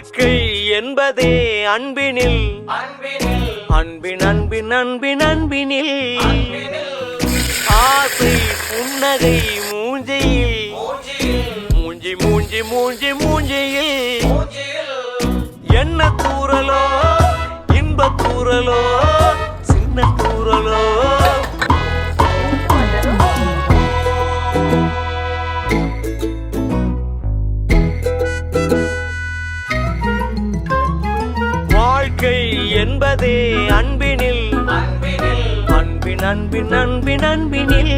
வாழ்க்கை என்பதே அன்பினில் அன்பின் அன்பின் அன்பின் அன்பினில் ஆசை புன்னகை மூஞ்சியில் மூஞ்சி மூஞ்சி மூஞ்சி மூஞ்சியில் என்ன தூரலோ இன்ப தூரலோ சின்ன தூரலோ வாழ்க்கை என்பதே அன்பினில் அன்பின் அன்பின் அன்பின் அன்பினில்